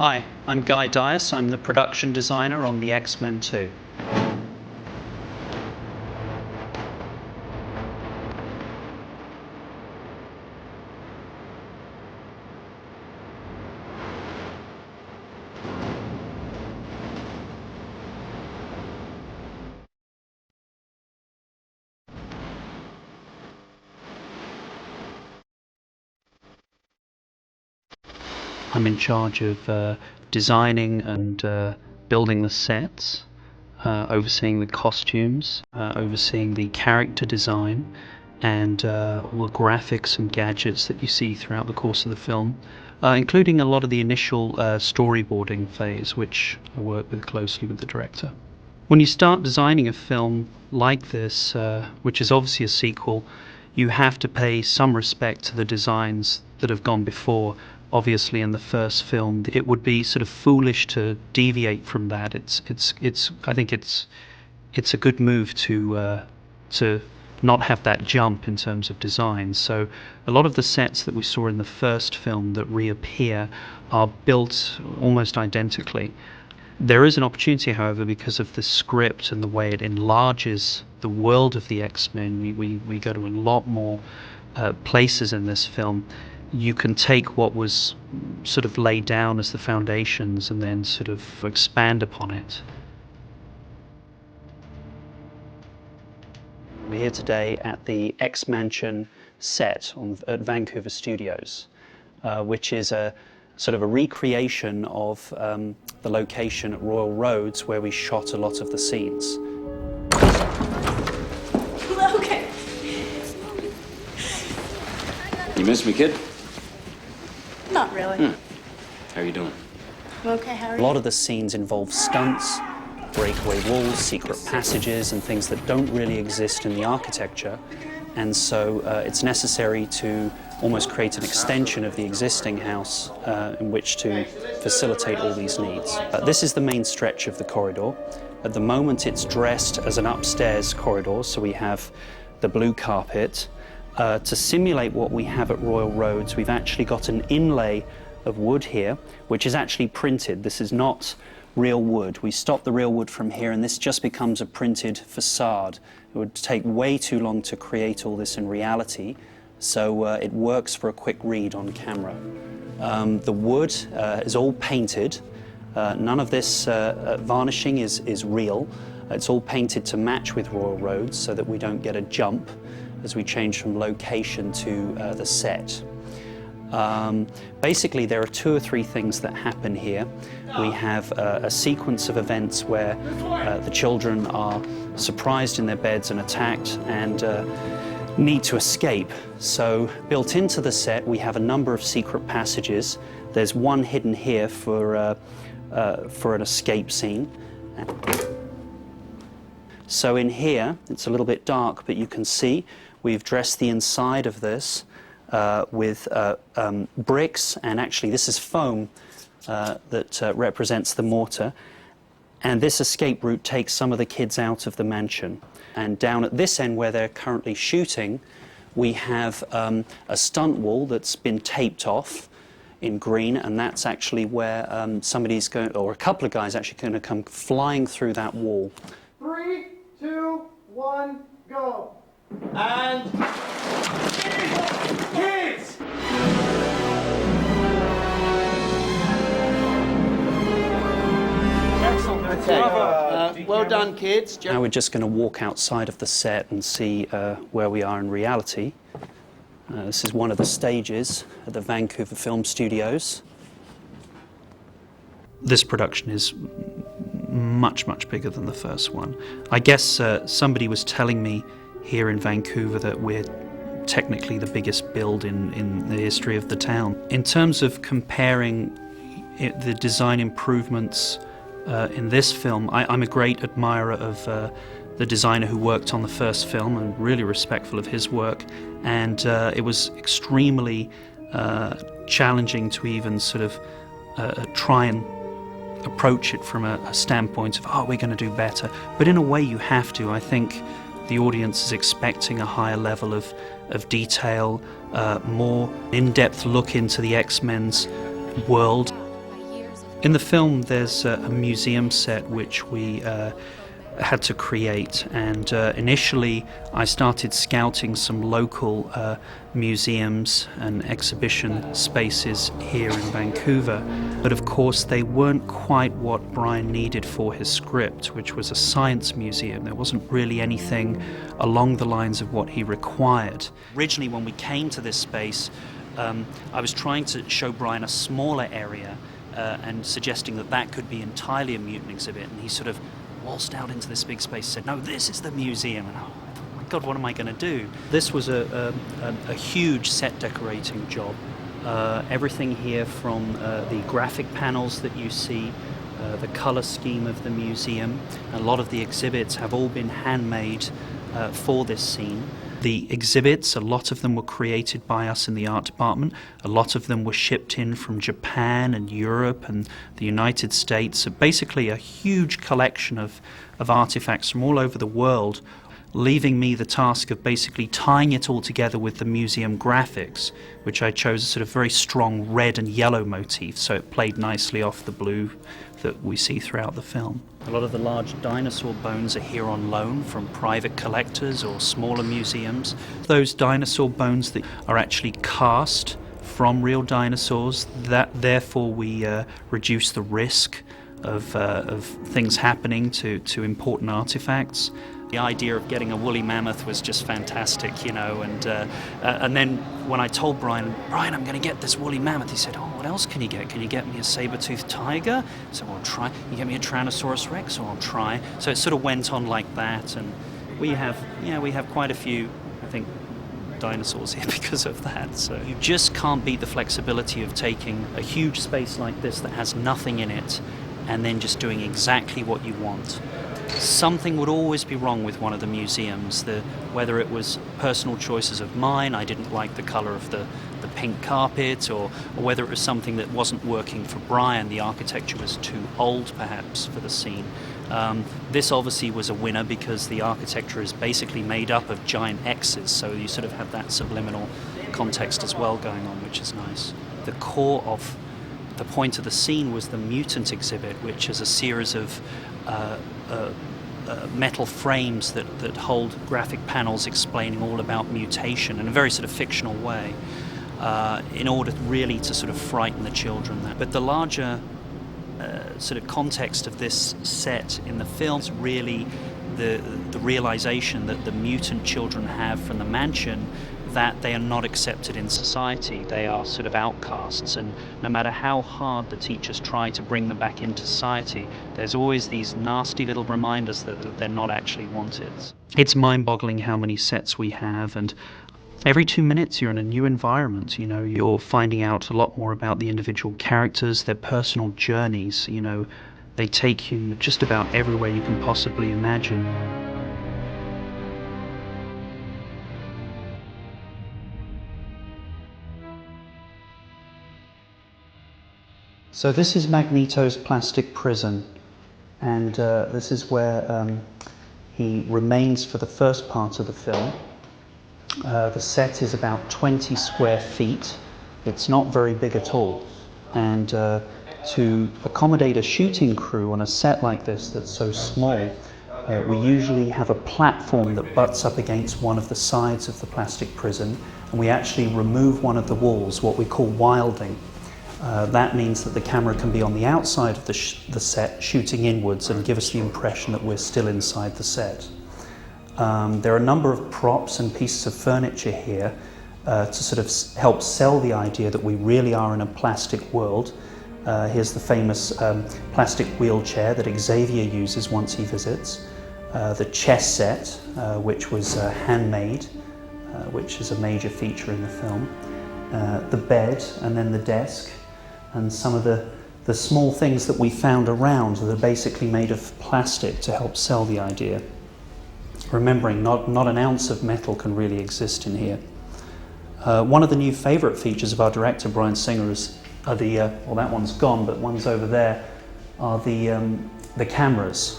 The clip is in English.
Hi, I'm Guy Dias. I'm the production designer on the X-Men 2. I'm in charge of designing and building the sets, overseeing the costumes, overseeing the character design, and all the graphics and gadgets that you see throughout the course of the film, including a lot of the initial storyboarding phase, which I work with closely with the director. When you start designing a film like this, which is obviously a sequel, you have to pay some respect to the designs that have gone before. Obviously, in the first film, it would be sort of foolish to deviate from that. I think it's a good move to not have that jump in terms of design. So a lot of the sets that we saw in the first film that reappear are built almost identically. There is an opportunity, however, because of the script and the way it enlarges the world of the X-Men. We go to a lot more places in this film. You can take what was sort of laid down as the foundations and then sort of expand upon it. We're here today at the X-Mansion set at Vancouver Studios, which is a sort of a recreation of the location at Royal Roads where we shot a lot of the scenes. Okay. You miss me, kid? Not really. How are you doing? I'm okay, how are A you? lot of the scenes involve stunts, breakaway walls, secret passages, and things that don't really exist in the architecture. And so it's necessary to almost create an extension of the existing house in which to facilitate all these needs. This is the main stretch of the corridor. At the moment it's dressed as an upstairs corridor, so we have the blue carpet. To simulate what we have at Royal Roads, we've actually got an inlay of wood here, which is actually printed. This is not real wood. We stop the real wood from here, and this just becomes a printed facade. It would take way too long to create all this in reality, so it works for a quick read on camera. The wood is all painted. None of this varnishing is real. It's all painted to match with Royal Roads so that we don't get a jump as we change from location to the set. Basically, there are two or three things that happen here. We have a sequence of events where the children are surprised in their beds and attacked and need to escape. So built into the set, we have a number of secret passages. There's one hidden here for an escape scene. So in here, it's a little bit dark, but you can see we've dressed the inside of this with bricks, and actually this is foam that represents the mortar. And this escape route takes some of the kids out of the mansion. And down at this end where they're currently shooting, we have a stunt wall that's been taped off in green, and that's actually where somebody's going, or a couple of guys actually going to come flying through that wall. 3, 2, 1, go. And kids! Excellent. Okay. Well done, kids. Now we're just going to walk outside of the set and see where we are in reality. This is one of the stages at the Vancouver Film Studios. This production is much bigger than the first one. I guess somebody was telling me here in Vancouver that we're technically the biggest build in the history of the town. In terms of comparing the design improvements in this film, I'm a great admirer of the designer who worked on the first film. I'm really respectful of his work, and it was extremely challenging to even sort of try and approach it from a standpoint of, we're going to do better. But in a way you have to. I think the audience is expecting a higher level of detail, more in-depth look into the X-Men's world. In the film, there's a museum set which we had to create, and initially I started scouting some local museums and exhibition spaces here in Vancouver, but of course they weren't quite what Bryan needed for his script, which was a science museum. There wasn't really anything along the lines of what he required. Originally, when we came to this space, I was trying to show Bryan a smaller area and suggesting that that could be entirely a mutant exhibit, and he sort of waltzed out into this big space and said, "No, this is the museum." And oh my God, what am I going to do? This was a huge set decorating job. Everything here from the graphic panels that you see, the color scheme of the museum. A lot of the exhibits have all been handmade for this scene. The exhibits, a lot of them were created by us in the art department. A lot of them were shipped in from Japan and Europe and the United States. So basically a huge collection of artifacts from all over the world, leaving me the task of basically tying it all together with the museum graphics, which I chose a sort of very strong red and yellow motif, so it played nicely off the blue that we see throughout the film. A lot of the large dinosaur bones are here on loan from private collectors or smaller museums. Those dinosaur bones that are actually cast from real dinosaurs, that therefore we reduce the risk of things happening to important artifacts. The idea of getting a woolly mammoth was just fantastic, you know, and then when I told Bryan, I'm going to get this woolly mammoth, he said, "Oh, what else can you get? Can you get me a saber-toothed tiger?" So I'll try. You get me a Tyrannosaurus Rex, or I'll try. So it sort of went on like that, and we have quite a few, I think, dinosaurs here because of that. So you just can't beat the flexibility of taking a huge space like this that has nothing in it, and then just doing exactly what you want. Something would always be wrong with one of the museums, whether it was personal choices of mine, I didn't like the colour of the pink carpet, or whether it was something that wasn't working for Bryan, the architecture was too old perhaps for the scene. This obviously was a winner because the architecture is basically made up of giant X's, so you sort of have that subliminal context as well going on, which is nice. The core of the point of the scene was the mutant exhibit, which is a series of metal frames that hold graphic panels explaining all about mutation in a very sort of fictional way, in order really to sort of frighten the children. But the larger sort of context of this set in the film is really the realization that the mutant children have from the mansion, that they are not accepted in society. They are sort of outcasts, and no matter how hard the teachers try to bring them back into society, there's always these nasty little reminders that they're not actually wanted. It's mind-boggling how many sets we have, and every 2 minutes you're in a new environment. You know, you're finding out a lot more about the individual characters, their personal journeys. You know, they take you just about everywhere you can possibly imagine. So this is Magneto's plastic prison, and this is where he remains for the first part of the film. The set is about 20 square feet. It's not very big at all, and to accommodate a shooting crew on a set like this that's so small, we usually have a platform that butts up against one of the sides of the plastic prison, and we actually remove one of the walls, what we call wilding. That means that the camera can be on the outside of the set, shooting inwards, and give us the impression that we're still inside the set. There are a number of props and pieces of furniture here to sort of help sell the idea that we really are in a plastic world. Here's the famous plastic wheelchair that Xavier uses once he visits. The chess set, which was handmade, which is a major feature in the film. The bed, and then the desk. And some of the small things that we found around that are basically made of plastic to help sell the idea. Remembering, not an ounce of metal can really exist in here. One of the new favourite features of our director, Bryan Singer, are the, well, that one's gone, but one's over there, are the cameras.